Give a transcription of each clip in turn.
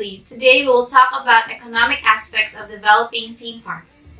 Leslie. Today we will talk about economic aspects of developing theme parks.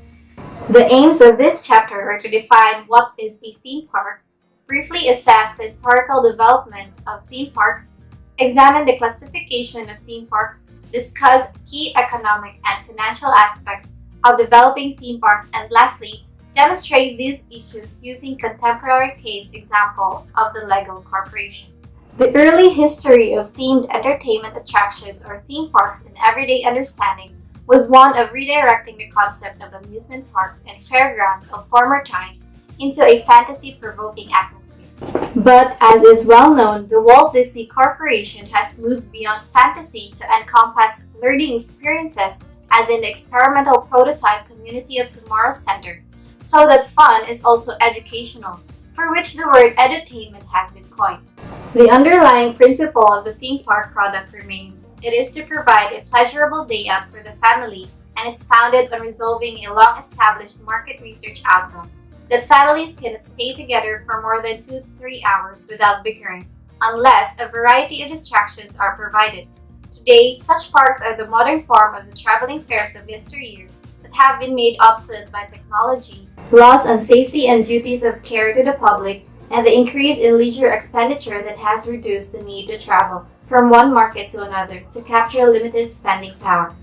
The aims of this chapter are to define what is a theme park, briefly assess the historical development of theme parks, examine the classification of theme parks, discuss key economic and financial aspects of developing theme parks, and lastly, demonstrate these issues using contemporary case example of the Lego Corporation. The early history of themed entertainment attractions or theme parks in everyday understanding was one of redirecting the concept of amusement parks and fairgrounds of former times into a fantasy-provoking atmosphere. But as is well known, the Walt Disney Corporation has moved beyond fantasy to encompass learning experiences as in the experimental prototype Community of Tomorrow Center, so that fun is also educational, for which the word edutainment has been coined. The underlying principle of the theme park product remains. It is to provide a pleasurable day out for the family and is founded on resolving a long-established market research outcome that families cannot stay together for more than 2 to 3 hours without bickering, unless a variety of distractions are provided. Today, such parks are the modern form of the traveling fairs of yesteryear that have been made obsolete by technology, laws on safety and duties of care to the public, and the increase in leisure expenditure that has reduced the need to travel from one market to another to capture limited spending power.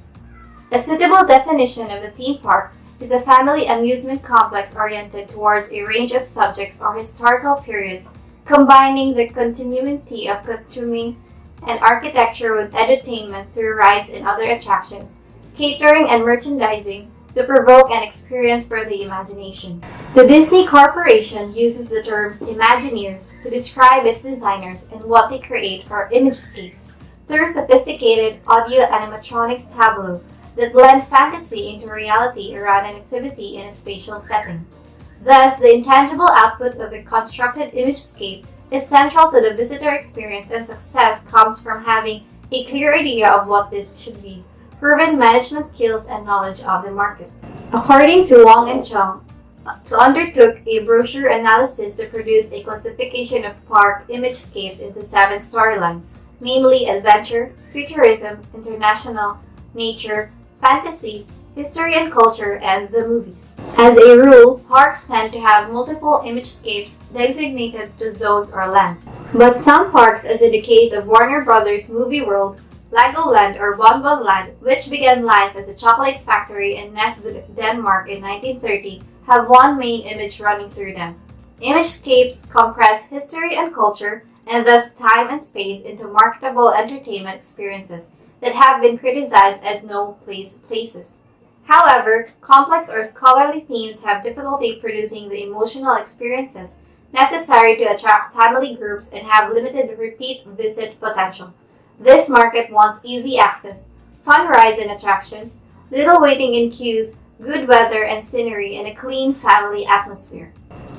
A suitable definition of a theme park is a family amusement complex oriented towards a range of subjects or historical periods, combining the continuity of costuming and architecture with entertainment through rides and other attractions, catering and merchandising, to provoke an experience for the imagination. The Disney Corporation uses the terms Imagineers to describe its designers and what they create or imagescapes through sophisticated audio animatronics tableau that blend fantasy into reality around an activity in a spatial setting. Thus, the intangible output of a constructed imagescape is central to the visitor experience, and success comes from having a clear idea of what this should be, proven management skills, and knowledge of the market. According to Wong and Chung, undertook a brochure analysis to produce a classification of park imagescapes into 7 storylines, namely adventure, futurism, international, nature, fantasy, history and culture, and the movies. As a rule, parks tend to have multiple imagescapes designated to zones or lands. But some parks, as in the case of Warner Brothers Movie World, Legoland or Bon Bon Land, which began life as a chocolate factory in Næstved, Denmark in 1930, have one main image running through them. Imagescapes compress history and culture, and thus time and space, into marketable entertainment experiences that have been criticized as no-place places. However, complex or scholarly themes have difficulty producing the emotional experiences necessary to attract family groups and have limited repeat visit potential. This market wants easy access, fun rides and attractions, little waiting in queues, good weather and scenery, and a clean family atmosphere.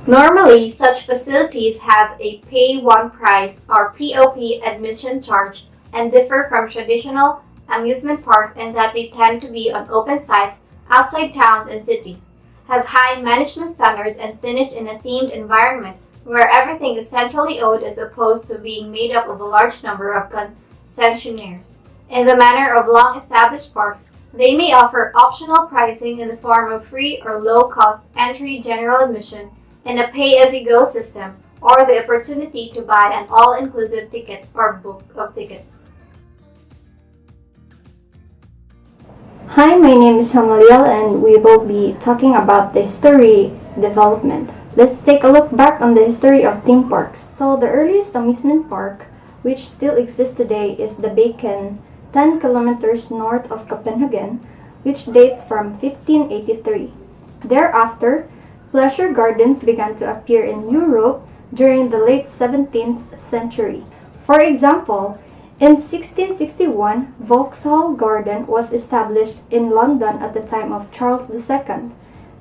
Normally, such facilities have a pay-one price or POP admission charge and differ from traditional amusement parks in that they tend to be on open sites outside towns and cities, have high management standards, and finished in a themed environment where everything is centrally owned as opposed to being made up of a large number of concessionaires. In the manner of long-established parks, they may offer optional pricing in the form of free or low-cost entry general admission and a pay-as-you-go system, or the opportunity to buy an all-inclusive ticket or book of tickets. Hi, my name is Hamaliel and we will be talking about the history development. Let's take a look back on the history of theme parks. So the earliest amusement park, which still exists today, is the Bacon, 10 kilometers north of Copenhagen, which dates from 1583. Thereafter, pleasure gardens began to appear in Europe during the late 17th century. For example, in 1661, Vauxhall Garden was established in London at the time of Charles II,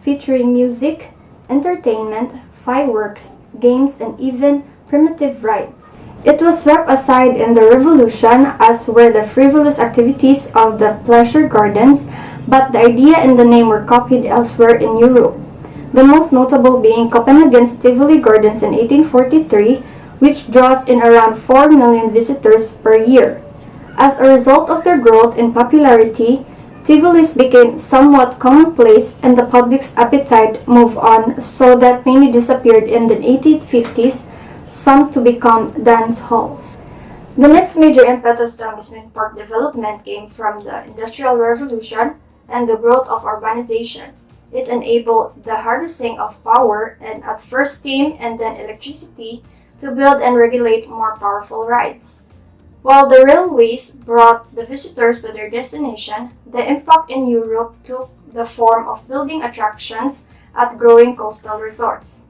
featuring music, entertainment, fireworks, games, and even primitive rides. It was swept aside in the Revolution, as were the frivolous activities of the pleasure gardens, but the idea and the name were copied elsewhere in Europe. The most notable being Copenhagen's Tivoli Gardens in 1843, which draws in around 4 million visitors per year. As a result of their growth in popularity, Tivolis became somewhat commonplace and the public's appetite moved on so that many disappeared in the 1850s, some to become dance halls. The next major impetus to amusement park development came from the Industrial Revolution and the growth of urbanization. It enabled the harnessing of power and at first steam and then electricity to build and regulate more powerful rides. While the railways brought the visitors to their destination, the impact in Europe took the form of building attractions at growing coastal resorts.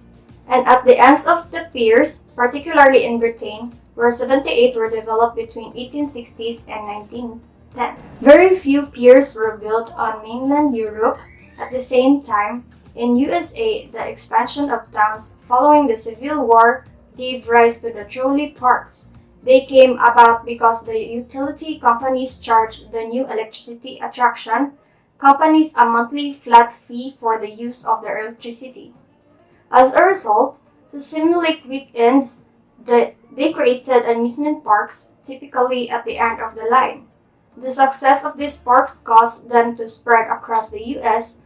And at the ends of the piers, particularly in Britain, where 78 were developed between 1860s and 1910. Very few piers were built on mainland Europe. At the same time, in USA, the expansion of towns following the Civil War gave rise to the trolley parks. They came about because the utility companies charged the new electricity attraction companies a monthly flat fee for the use of their electricity. As a result, to simulate weekends, they created amusement parks, typically at the end of the line. The success of these parks caused them to spread across the US,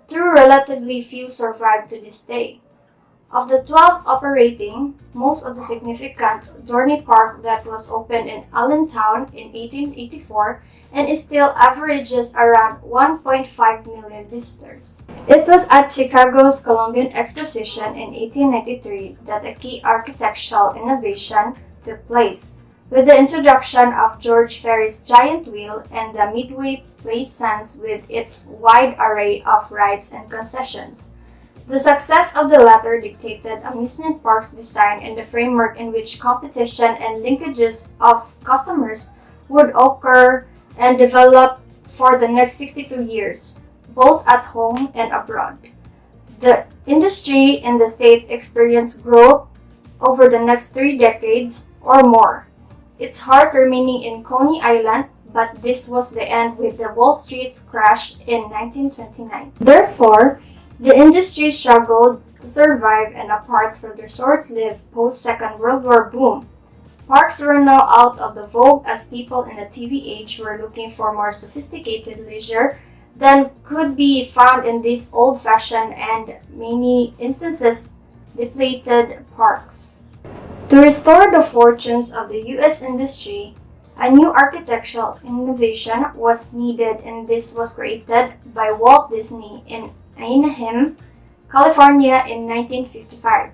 though relatively few survive to this day. Of the 12 operating, most of the significant Dorney Park that was opened in Allentown in 1884 and it still averages around 1.5 million visitors. It was at Chicago's Columbian Exposition in 1893 that a key architectural innovation took place, with the introduction of George Ferry's giant wheel and the Midway Plaisance with its wide array of rides and concessions. The success of the latter dictated amusement parks' design and the framework in which competition and linkages of customers would occur and develop for the next 62 years, both at home and abroad. The industry in the States experienced growth over the next 3 decades or more, its heart remaining in Coney Island, but this was the end with the Wall Street's crash in 1929. Therefore, the industry struggled to survive and apart from the short-lived post-Second World War boom, parks were now out of the vogue as people in the TV age were looking for more sophisticated leisure than could be found in these old-fashioned and, many instances, depleted parks. To restore the fortunes of the U.S. industry, a new architectural innovation was needed and this was created by Walt Disney in Anaheim, California in 1955.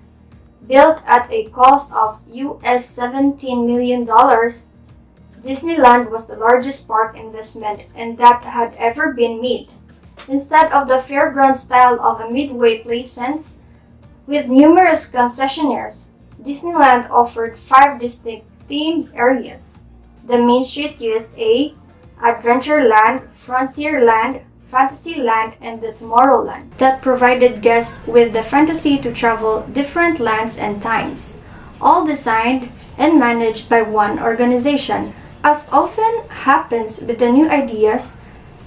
Built at a cost of US $17 million, Disneyland was the largest park investment and that had ever been made. Instead of the fairground style of a Midway Plaisance, with numerous concessionaires, Disneyland offered 5 distinct themed areas: the Main Street USA, Adventureland, Frontierland, Fantasyland, and the Tomorrowland, that provided guests with the fantasy to travel different lands and times, all designed and managed by one organization. As often happens with the new ideas,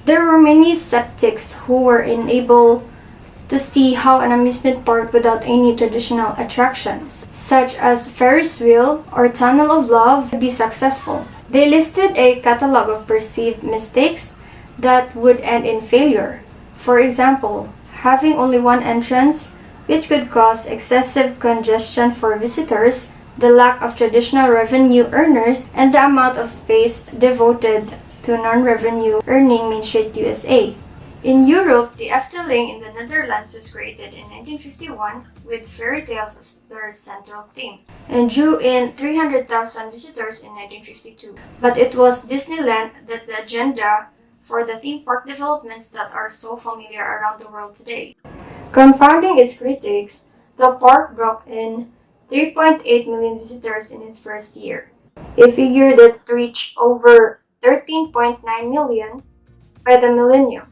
there were many skeptics who were unable to see how an amusement park without any traditional attractions, such as Ferris wheel or Tunnel of Love, would be successful. They listed a catalog of perceived mistakes that would end in failure. For example, having only one entrance, which could cause excessive congestion for visitors, the lack of traditional revenue earners, and the amount of space devoted to non-revenue earning Main Street USA. In Europe, the Efteling in the Netherlands was created in 1951 with fairy tales as their central theme and drew in 300,000 visitors in 1952. But it was Disneyland that the agenda for the theme park developments that are so familiar around the world today. Confounding its critics, the park brought in 3.8 million visitors in its first year, a figure that reached over 13.9 million by the millennium.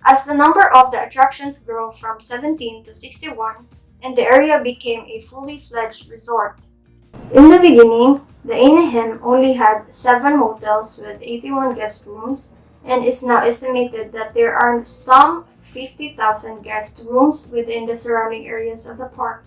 As the number of the attractions grew from 17 to 61, and the area became a fully fledged resort. In the beginning, the Anaheim only had 7 motels with 81 guest rooms, and it's now estimated that there are some 50,000 guest rooms within the surrounding areas of the park.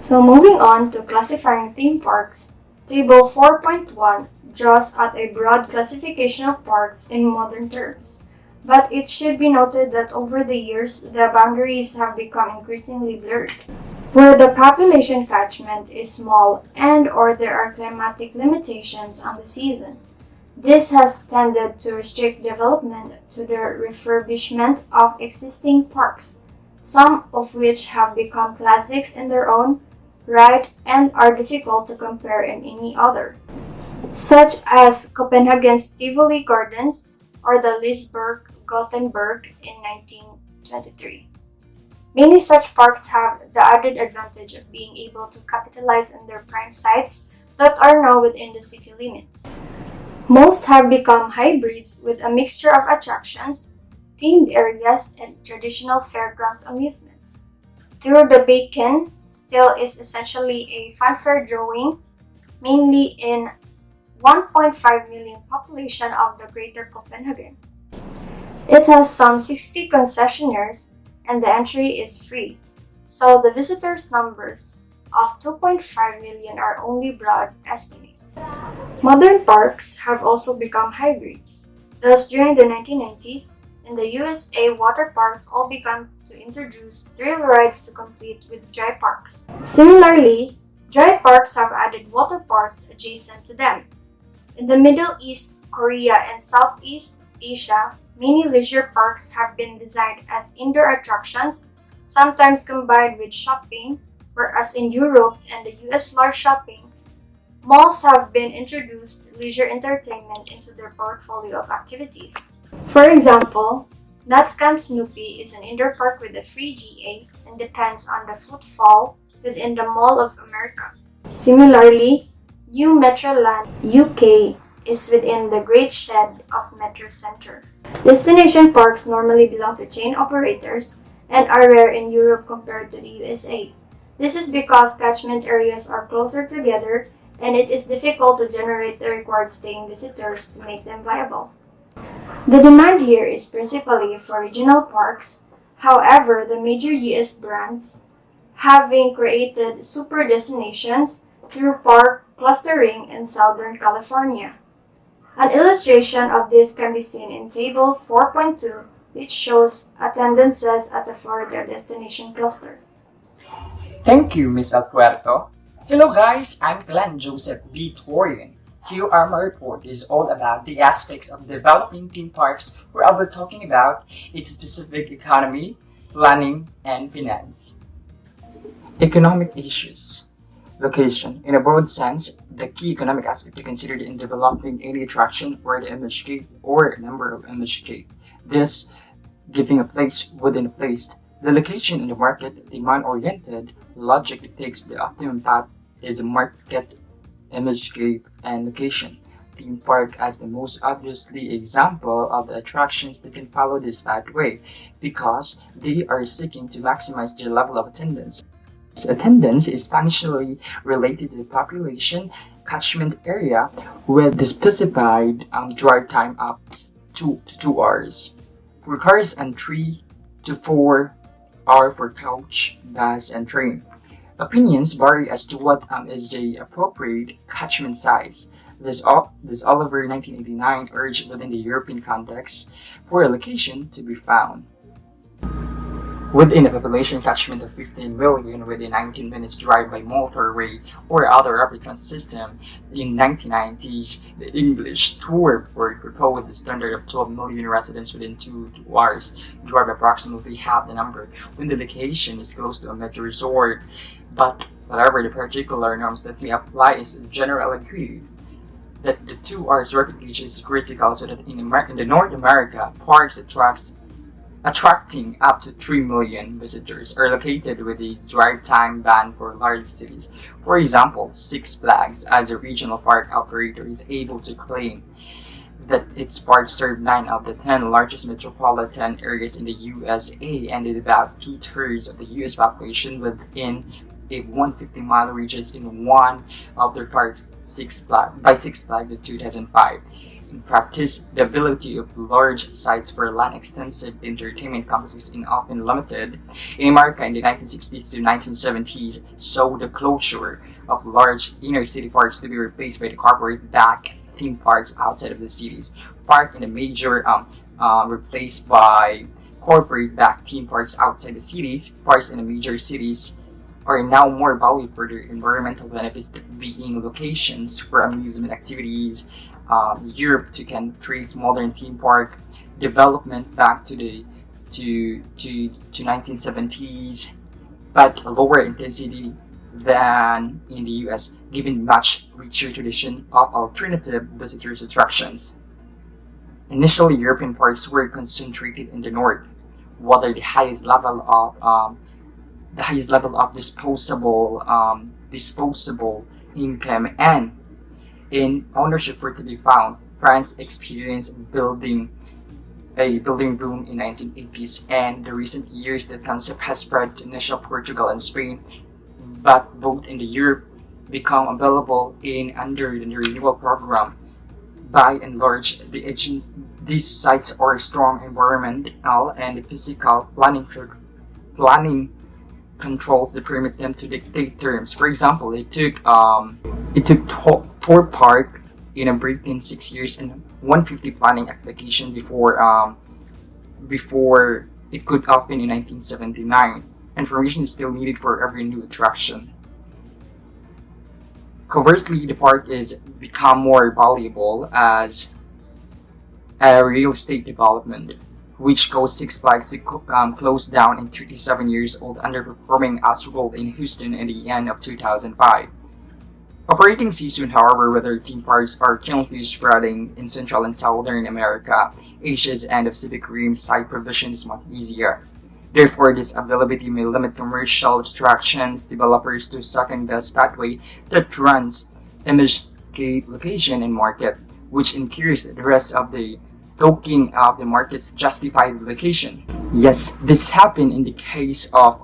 So moving on to classifying theme parks, Table 4.1 draws at a broad classification of parks in modern terms. But it should be noted that over the years, the boundaries have become increasingly blurred. Where the population catchment is small and or there are climatic limitations on the season, this has tended to restrict development to the refurbishment of existing parks, some of which have become classics in their own right and are difficult to compare in any other, such as Copenhagen's Tivoli Gardens or the Lisburg Gothenburg in 1923. Many such parks have the added advantage of being able to capitalize on their prime sites that are now within the city limits. Most have become hybrids with a mixture of attractions, themed areas, and traditional fairgrounds amusements. Through the Bacon still is essentially a fanfare drawing, mainly in 1.5 million population of the Greater Copenhagen. It has some 60 concessionaires and the entry is free, so the visitors numbers of 2.5 million are only broad estimates. Modern parks have also become hybrids. Thus, during the 1990s, in the USA, water parks all began to introduce thrill rides to compete with dry parks. Similarly, dry parks have added water parks adjacent to them. In the Middle East, Korea, and Southeast Asia, many leisure parks have been designed as indoor attractions, sometimes combined with shopping, whereas in Europe and the US large shopping, malls have been introduced leisure entertainment into their portfolio of activities. For example, Knott's Camp Snoopy is an indoor park with a free GA and depends on the footfall within the Mall of America. Similarly, New Metroland UK is within the Great Shed of Metro Center. Destination parks normally belong to chain operators and are rare in Europe compared to the USA. This is because catchment areas are closer together and it is difficult to generate the required staying visitors to make them viable. The demand here is principally for regional parks. However, the major US brands having created super destinations through park clustering in Southern California. An illustration of this can be seen in Table 4.2, which shows attendances at the Florida destination cluster. Thank you, Ms. Alpuerto. Hello guys, I'm Glenn Joseph B. Torian. Here are my report is all about the aspects of developing theme parks where I'll be talking about its specific economy, planning, and finance. Economic issues. Location. In a broad sense, the key economic aspect to consider in developing any attraction or the image cape or number of image cape. This giving a place within a place. The location in the market, demand-oriented logic dictates the optimum path is market, image cape, and location. Theme park as the most obviously example of the attractions that can follow this pathway because they are seeking to maximize their level of attendance. Attendance is functionally related to the population catchment area with the specified drive time up to 2 hours for cars and 3 to 4 hours for coach, bus, and train. Opinions vary as to what is the appropriate catchment size. This Oliver 1989 urged within the European context for a location to be found within a population catchment of 15 million within 19 minutes drive by motorway or other rapid transit system. In 1990s, the English Tour Board proposed a standard of 12 million residents within 2 hours, drive approximately half the number when the location is close to a major resort. But whatever the particular norms that may apply is generally agreed that the 2 hours record gauge is critical so that in the North America, parks attracting up to 3 million visitors are located with a drive time ban for large cities. For example, Six Flags, as a regional park operator, is able to claim that its parks serve 9 of the 10 largest metropolitan areas in the USA and about 2/3 of the US population within a 150-mile radius in one of their parks, Six Flags in 2005. In practice, the ability of large sites for land-extensive entertainment complexes is often limited. In America in the 1960s to 1970s saw the closure of large inner-city parks to be replaced by the corporate-backed theme parks outside of the cities. Park in a major replaced by corporate-backed theme parks outside the cities. Parks in the major cities are now more valued for their environmental benefits, being locations for amusement activities. Europe can trace modern theme park development back to the to 1970s, but lower intensity than in the US, given much richer tradition of alternative visitors attractions. Initially, European parks were concentrated in the north, while the highest level of disposable income and in ownership were to be found. France experienced a building boom in 1980s, and the recent years that concept has spread to initial Portugal and Spain, but both in the Europe become available in under the renewal program. By and large, these sites are strong environmental and physical planning controls that permit them to dictate terms. For example, it took Tor Park in Britain 6 years and 150 planning application before it could open in 1979. Information is still needed for every new attraction. Conversely, the park is become more valuable as a real estate development, which caused Six Flags to close down in 37 years old, underperforming Astroworld in Houston in the end of 2005. Operating season, however, whether theme parks are currently spreading in Central and Southern America, Asia's and the Pacific Rim, site provision is much easier. Therefore, this availability may limit commercial attractions developers to second-best pathway that runs image-scape location and market, which incurs the rest of the talking of the market's justified location. Yes, this happened in the case of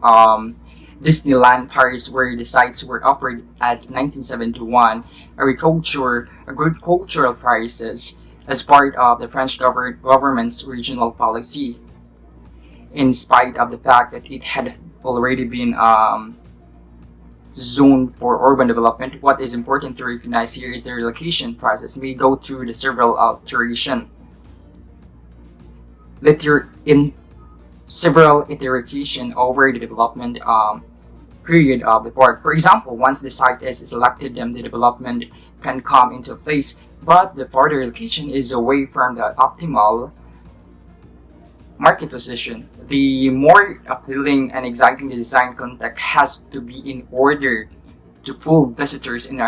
Disneyland Paris, where the sites were offered at 1971 agricultural prices as part of the French government's regional policy. In spite of the fact that it had already been zoned for urban development, what is important to recognize here is the relocation process may go through the several iterations. In several iterations over the development period of the park. For example, once the site is selected, then the development can come into place, but the further relocation is away from the optimal market position. The more appealing and exciting the design concept has to be in order to pull visitors, and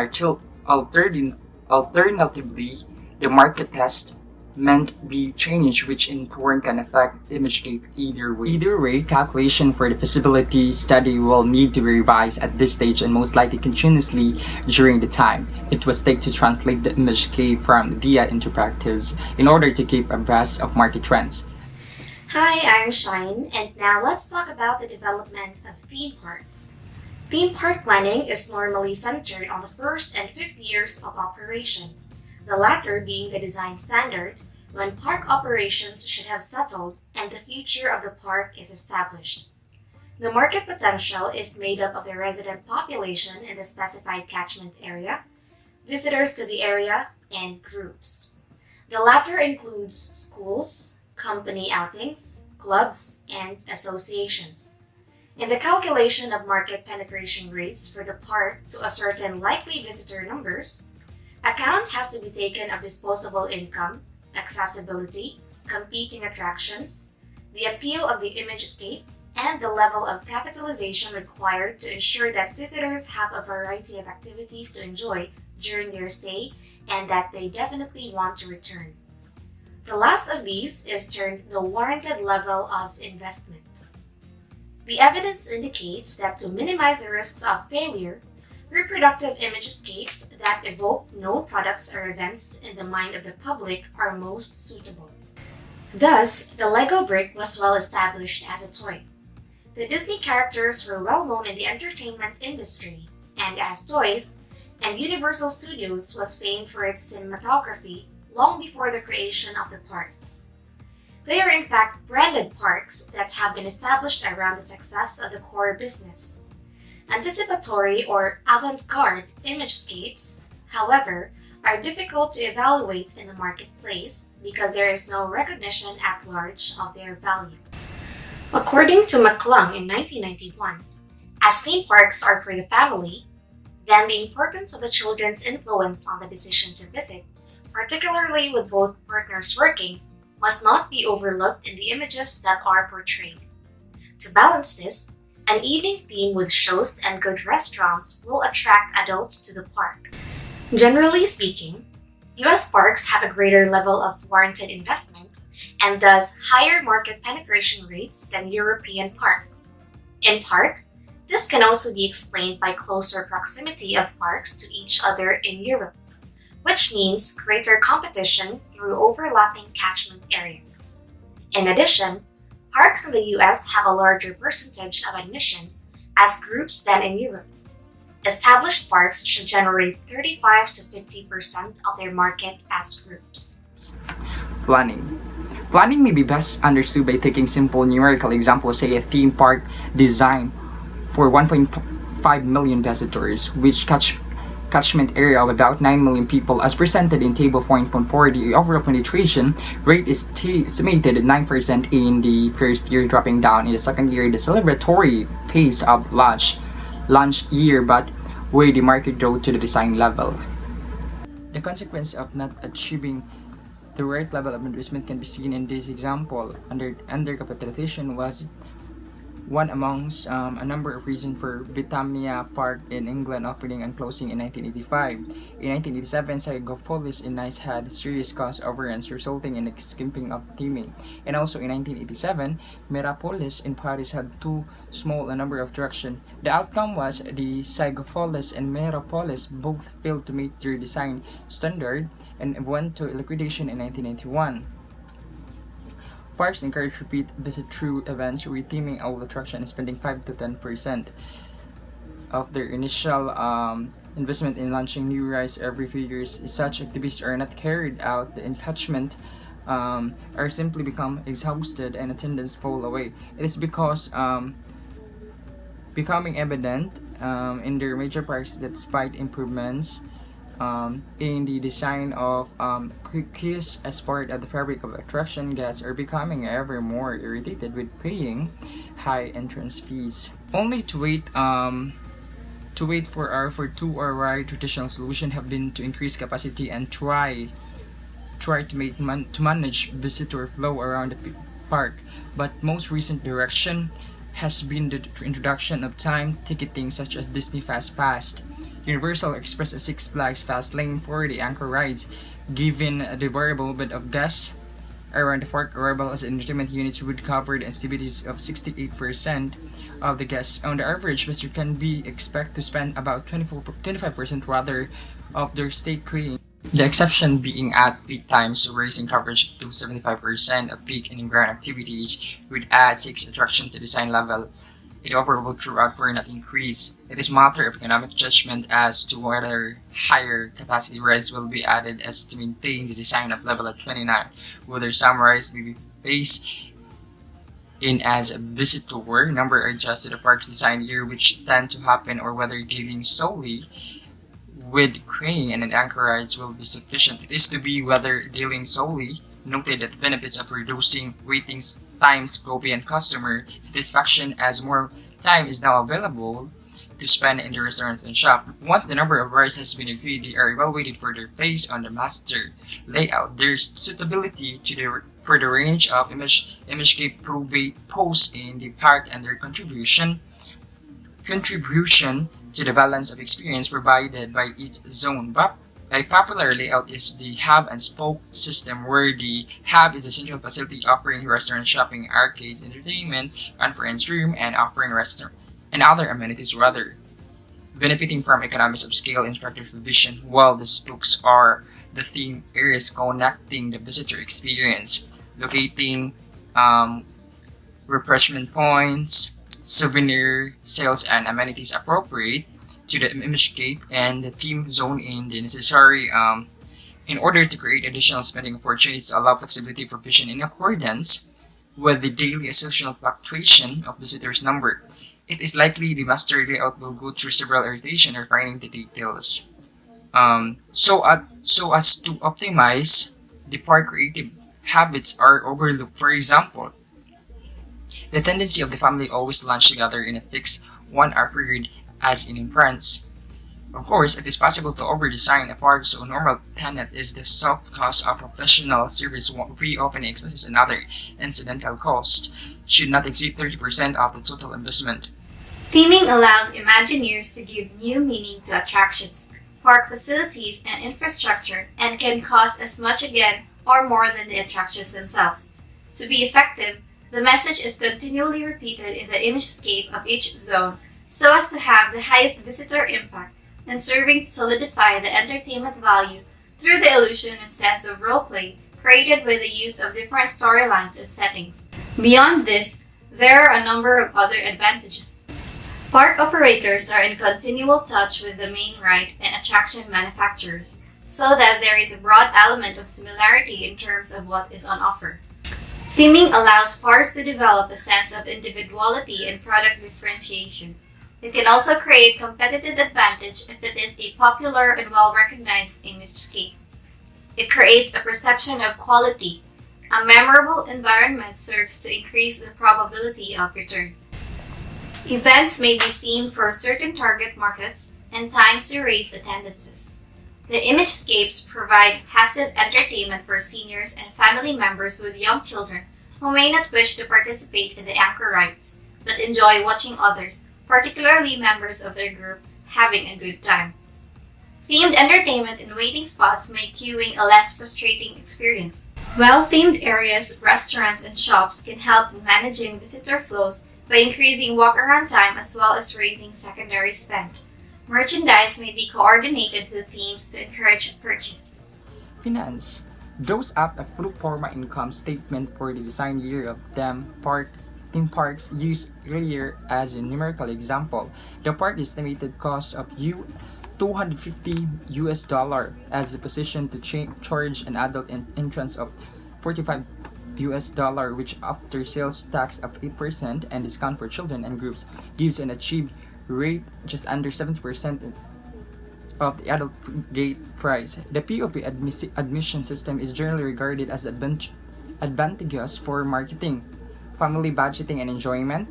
alternatively, the market test meant be changed, which in turn can affect ImageScape either way. Either way, calculation for the feasibility study will need to be revised at this stage and most likely continuously during the time it was take to translate the ImageScape from idea into practice in order to keep abreast of market trends. Hi, I'm Shine, and now let's talk about the development of theme parks. Theme park planning is normally centered on the first and fifth years of operation, the latter being the design standard, when park operations should have settled and the future of the park is established. The market potential is made up of the resident population in the specified catchment area, visitors to the area, and groups. The latter includes schools, company outings, clubs, and associations. In the calculation of market penetration rates for the park to a certain likely visitor numbers, account has to be taken of disposable income, accessibility, competing attractions, the appeal of the ImageScape, and the level of capitalization required to ensure that visitors have a variety of activities to enjoy during their stay and that they definitely want to return. The last of these is termed the warranted level of investment. The evidence indicates that to minimize the risks of failure, reproductive ImageScapes that evoke known products or events in the mind of the public are most suitable. Thus, the Lego brick was well established as a toy. The Disney characters were well known in the entertainment industry, and as toys, and Universal Studios was famed for its cinematography long before the creation of the parks. They are in fact branded parks that have been established around the success of the core business. Anticipatory or avant-garde ImageScapes, however, are difficult to evaluate in the marketplace because there is no recognition at large of their value. According to McClung in 1991, as theme parks are for the family, then the importance of the children's influence on the decision to visit, particularly with both partners working, must not be overlooked in the images that are portrayed. To balance this, an evening theme with shows and good restaurants will attract adults to the park. Generally speaking, US parks have a greater level of warranted investment and thus higher market penetration rates than European parks. In part, this can also be explained by closer proximity of parks to each other in Europe, which means greater competition through overlapping catchment areas. In addition, parks in the US have a larger percentage of admissions as groups than in Europe. Established parks should generate 35 to 50% of their market as groups. Planning. Planning may be best understood by taking simple numerical examples, say a theme park designed for 1.5 million visitors, which catchment area of about 9 million people as presented in table 4.4. The overall penetration rate is estimated at 9% in the first year, dropping down in the second year, the celebratory pace of launch year, but where the market growth to the design level. The consequence of not achieving the right level of investment can be seen in this example. Undercapitalization was one amongst a number of reasons for Britannia Park in England opening and closing in 1985. In 1987, Psychopolis in Nice had serious cost overruns resulting in a skimping of theming. And also in 1987, Mirapolis in Paris had too small a number of attractions. The outcome was the Psychopolis and Mirapolis both failed to meet their design standard and went to liquidation in 1991. Parks encourage repeat visit through events, retheming old attraction and spending 5 to 10% of their initial investment in launching new rides every few years. Such activities are not carried out, the catchment are simply become exhausted and attendance fall away. It is because becoming evident in their major parks that despite improvements in the design of queues as part of the fabric of attraction, guests are becoming ever more irritated with paying high entrance fees. Only to wait for 2-hour ride. Traditional solution have been to increase capacity and try to manage visitor flow around the park. But most recent direction has been the introduction of time ticketing such as Disney Fast Pass. Universal Express a Six Flags Fast Lane for the anchor rides, given the variable bit of guests around the park arrival as entertainment units would cover the activities of 68% of the guests. On the average, visitors can be expect to spend about 25% rather of their stay queuing. The exception being at peak times, raising coverage to 75% of peak and grand activities would add 6 attractions to design level. It overall throughout will not increase. It is a matter of economic judgment as to whether higher capacity rides will be added as to maintain the design of level at 29, whether some rides may be phased in as a visitor number adjusted to the park design year, which tend to happen, or whether dealing solely with crane and anchor rides will be sufficient. It is to be whether dealing solely noted that the benefits of reducing waiting times go beyond customer satisfaction as more time is now available to spend in the restaurants and shop. Once the number of rides has been agreed, they are evaluated for their place on the master layout, their suitability for the range of imagescape posed in the park, and their contribution to the balance of experience provided by each zone. A popular layout is the hub and spoke system, where the hub is a central facility offering restaurant, shopping, arcades, entertainment, conference room, and offering restaurant and other amenities, rather benefiting from economies of scale and interactive vision, while the spokes are the theme areas connecting the visitor experience, locating refreshment points, souvenir sales, and amenities appropriate to the imagescape and the theme zone in the necessary in order to create additional spending opportunities to allow flexibility provision in accordance with the daily seasonal fluctuation of visitors number. It is likely the master layout will go through several iterations refining the details. So as to optimize the park, creative habits are overlooked. For example, the tendency of the family always lunch together in a fixed 1 hour period, as in France. Of course, it is possible to over-design a park so a normal tenant is the soft cost of professional service reopening expenses and other incidental cost should not exceed 30% of the total investment. Theming allows Imagineers to give new meaning to attractions, park facilities, and infrastructure, and can cost as much again or more than the attractions themselves. To be effective, the message is continually repeated in the imagescape of each zone so as to have the highest visitor impact and serving to solidify the entertainment value through the illusion and sense of roleplay created by the use of different storylines and settings. Beyond this, there are a number of other advantages. Park operators are in continual touch with the main ride and attraction manufacturers, so that there is a broad element of similarity in terms of what is on offer. Theming allows parks to develop a sense of individuality and product differentiation. It can also create competitive advantage if it is a popular and well-recognized imagescape. It creates a perception of quality. A memorable environment serves to increase the probability of return. Events may be themed for certain target markets and times to raise attendances. The imagescapes provide passive entertainment for seniors and family members with young children who may not wish to participate in the anchor rides, but enjoy watching others, particularly members of their group, having a good time. Themed entertainment in waiting spots make queuing a less frustrating experience. Well-themed areas, restaurants, and shops can help in managing visitor flows by increasing walk-around time as well as raising secondary spend. Merchandise may be coordinated with themes to encourage purchase. Finance. Draws up a pro forma income statement for the design year of theme parks used earlier as a numerical example. The park estimated cost of $250 as a position to charge an adult entrance of $45, which after sales tax of 8% and discount for children and groups gives an achieved rate just under 70% of the adult gate price. The POP admission system is generally regarded as advantageous for marketing, family budgeting, and enjoyment.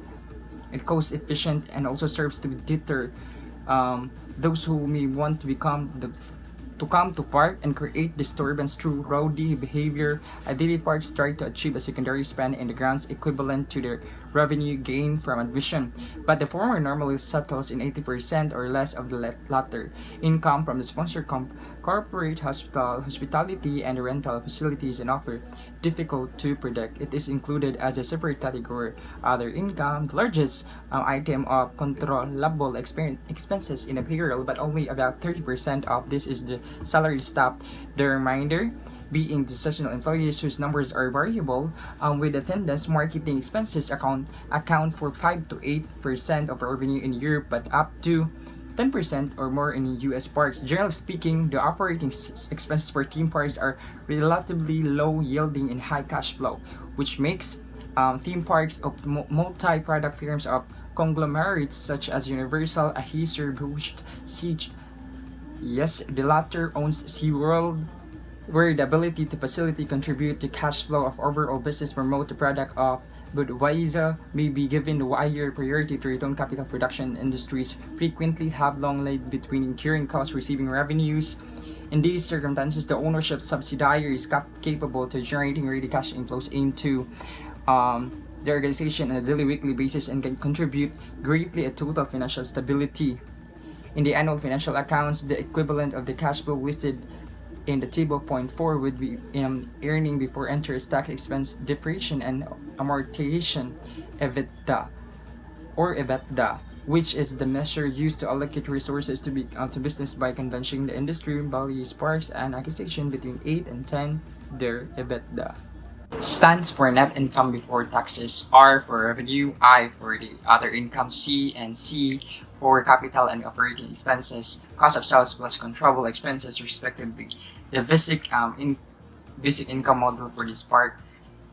It cost efficient and also serves to deter those who may want to come to park and create disturbance through rowdy behavior. Ideally, parks try to achieve a secondary spend in the grounds equivalent to their revenue gain from admission, but the former normally settles in 80% or less of the latter. Income from the sponsored corporate hospitality, and the rental facilities and offer difficult to predict. It is included as a separate category. Other income, the largest item of controllable expenses in a payroll, but only about 30% of this is the salary staff. The remainder being the seasonal employees whose numbers are variable, with attendance marketing expenses account for 5 to 8% of revenue in Europe, but up to 10% or more in US parks. Generally speaking, the operating expenses for theme parks are relatively low yielding and high cash flow, which makes theme parks of multi-product firms of conglomerates such as Universal, Anheuser-Busch, Siege. Yes, the latter owns SeaWorld, where the ability to facilitate contribute to cash flow of overall business promote the product of Budweiser may be given the higher priority to return capital production industries frequently have long lag between incurring costs receiving revenues. In these circumstances, the ownership subsidiary is capable to generating ready cash inflows into the organization on a daily weekly basis and can contribute greatly to total financial stability. In the annual financial accounts, the equivalent of the cash flow listed in the table point 4 would be earning before interest, tax expense, depreciation, and amortization, EBITDA, which is the measure used to allocate resources to business by convention. The industry values parks and acquisition between 8 and 10 their EBITDA. Stands for net income before taxes, R for revenue, I for the other income, C and C for capital and operating expenses, cost of sales plus controllable expenses respectively. The basic income model for this part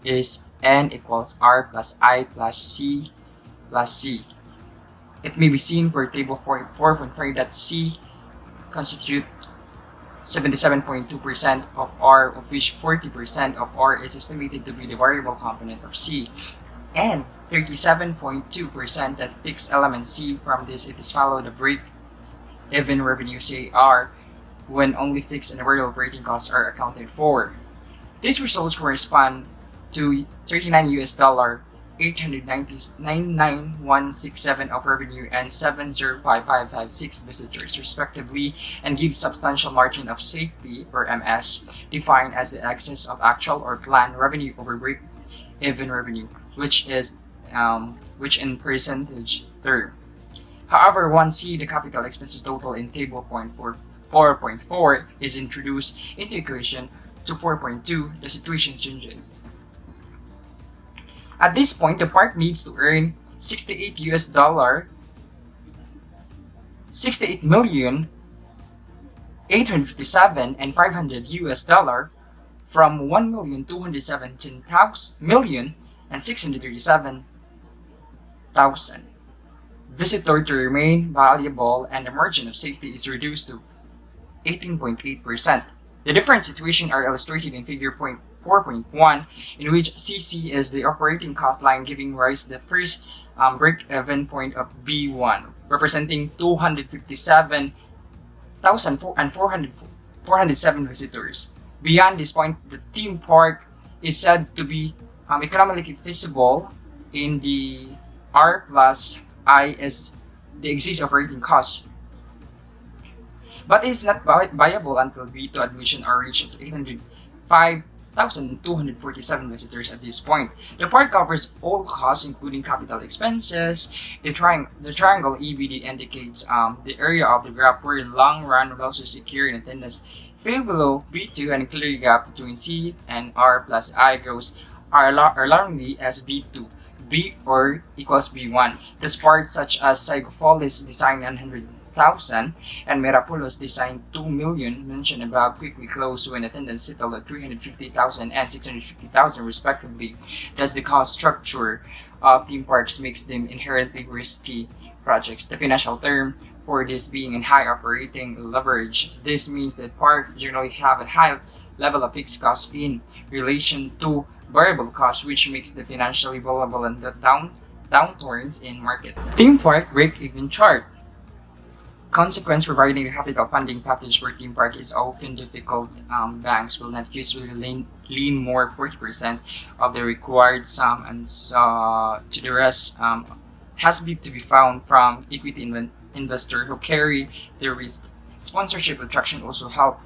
is N equals R plus I plus C plus C. It may be seen for table 4.5 that C constitute 77.2% of R, of which 40% of R is estimated to be the variable component of C, and 37.2% that fixed element C. From this, it is followed the break-even revenue CAR when only fixed and variable operating costs are accounted for. These results correspond to $39, 899,167 of revenue and 705556 visitors respectively, and gives substantial margin of safety, or MS, defined as the excess of actual or planned revenue over break-even revenue, which in percentage term. However, once the capital expenses total in table 4.4 is introduced into equation to 4.2, the situation changes. At this point, the park needs to earn $68,857,500 from 1,217,637,000 visitor to remain valuable, and the margin of safety is reduced to 18.8%. The different situations are illustrated in figure 4.1, in which CC is the operating cost line, giving rise to the first break-even point of B1, representing 257,407 visitors. Beyond this point, the theme park is said to be economically feasible in the R plus I as the existing operating cost, but it is not viable until B2 admission are reached to 805,247 visitors at this point. The park covers all costs, including capital expenses. The triangle EBD indicates the area of the graph where long run will also secure in attendance fell below B2, and clear gap between C and R plus I grows alarmingly as B2. B or equals B1. Thus parks such as Psychopolis designed 100,000 and Merapulos designed 2 million mentioned above quickly closed when attendance settled at 350,000 and 650,000 respectively. Thus the cost structure of theme parks makes them inherently risky projects. The financial term for this being in high operating leverage. This means that parks generally have a high level of fixed costs in relation to variable costs, which makes them financially vulnerable in the downturns in market. Theme park break-even chart. Consequence, providing the capital funding package for theme park is often difficult. Banks will not usually lean more 40% of the required sum, and to the rest has to be found from equity investor who carry the risk. Sponsorship attraction also help,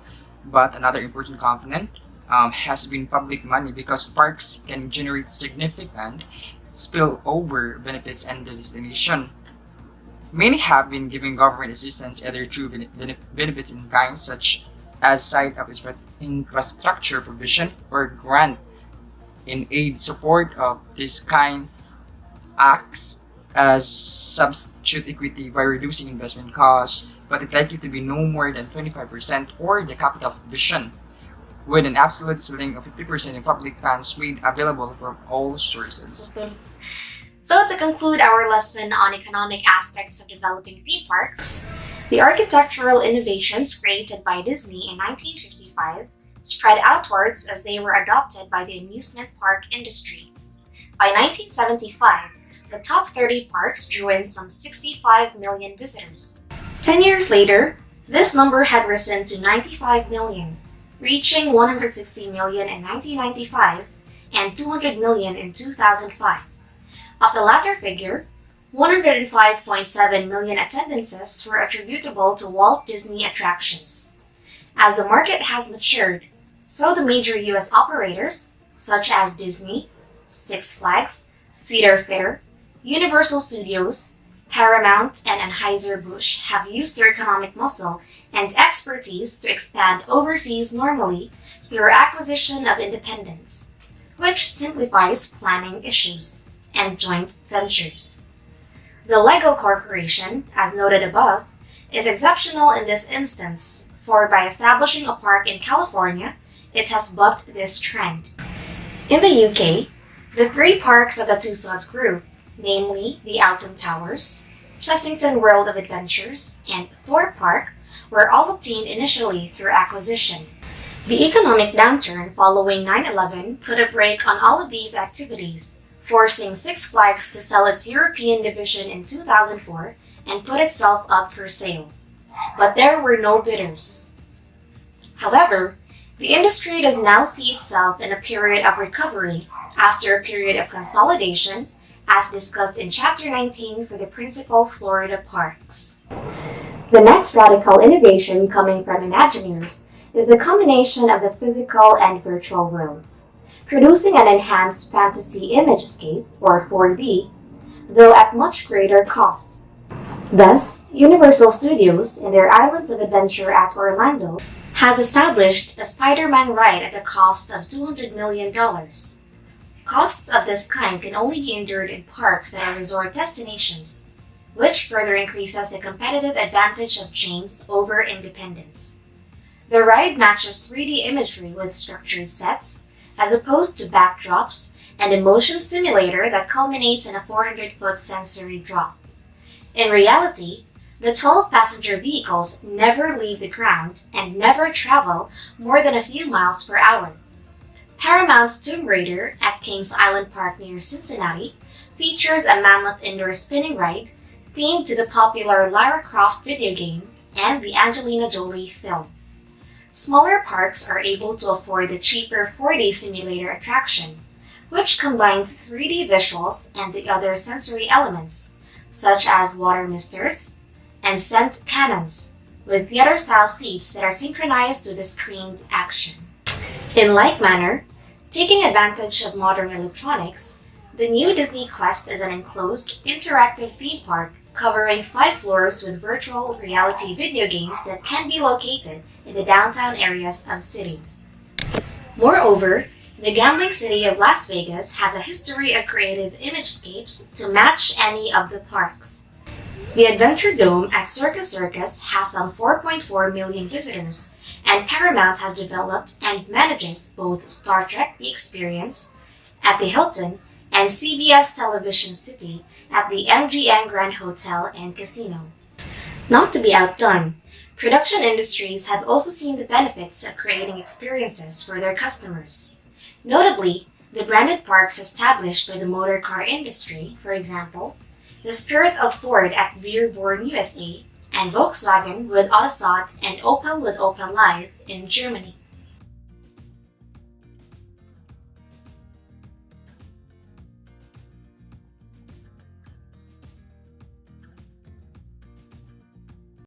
but another important component has been public money, because parks can generate significant spillover benefits and the destination. Many have been given government assistance either through benefits in kind, such as site of infrastructure provision, or grant in aid. Support of this kind acts as substitute equity by reducing investment costs, but it's likely to be no more than 25% or the capital provision, with an absolute ceiling of 50% in public funds made available from all sources. So to conclude our lesson on economic aspects of developing theme parks, the architectural innovations created by Disney in 1955 spread outwards as they were adopted by the amusement park industry. By 1975, the top 30 parks drew in some 65 million visitors. 10 years later, this number had risen to 95 million, reaching 160 million in 1995 and 200 million in 2005. Of the latter figure, 105.7 million attendances were attributable to Walt Disney attractions. As the market has matured, so the major U.S. operators, such as Disney, Six Flags, Cedar Fair, Universal Studios, Paramount, and Anheuser-Busch, have used their economic muscle and expertise to expand overseas normally through acquisition of independents, which simplifies planning issues and joint ventures. The Lego Corporation, as noted above, is exceptional in this instance, for by establishing a park in California, it has bucked this trend. In the UK, the three parks of the Tussauds Group, namely the Alton Towers, Chessington World of Adventures, and Thorpe Park, were all obtained initially through acquisition. The economic downturn following 9/11 put a brake on all of these activities, forcing Six Flags to sell its European division in 2004 and put itself up for sale. But there were no bidders. However, the industry does now see itself in a period of recovery after a period of consolidation, as discussed in Chapter 19 for the principal Florida parks. The next radical innovation coming from Imagineers is the combination of the physical and virtual worlds, producing an enhanced fantasy imagescape, or 4D, though at much greater cost. Thus, Universal Studios, in their Islands of Adventure at Orlando, has established a Spider-Man ride at the cost of $200 million. Costs of this kind can only be endured in parks that are resort destinations, which further increases the competitive advantage of chains over independents. The ride matches 3D imagery with structured sets, as opposed to backdrops and a motion simulator that culminates in a 400-foot sensory drop. In reality, the 12 passenger vehicles never leave the ground and never travel more than a few miles per hour. Paramount's Tomb Raider at Kings Island Park near Cincinnati features a mammoth indoor spinning ride themed to the popular Lara Croft video game and the Angelina Jolie film. Smaller parks are able to afford the cheaper 4D simulator attraction, which combines 3D visuals and the other sensory elements, such as water misters and scent cannons, with theater-style seats that are synchronized to the screened action. In like manner, taking advantage of modern electronics, the new Disney Quest is an enclosed, interactive theme park covering 5 floors with virtual reality video games that can be located in the downtown areas of cities. Moreover, the gambling city of Las Vegas has a history of creative imagescapes to match any of the parks. The Adventure Dome at Circus Circus has some 4.4 million visitors, and Paramount has developed and manages both Star Trek The Experience at the Hilton and CBS Television City at the MGM Grand Hotel and Casino. Not to be outdone, production industries have also seen the benefits of creating experiences for their customers. Notably, the branded parks established by the motor car industry, for example, the Spirit of Ford at Dearborn, USA, and Volkswagen with Autosot and Opel with Opel Live in Germany.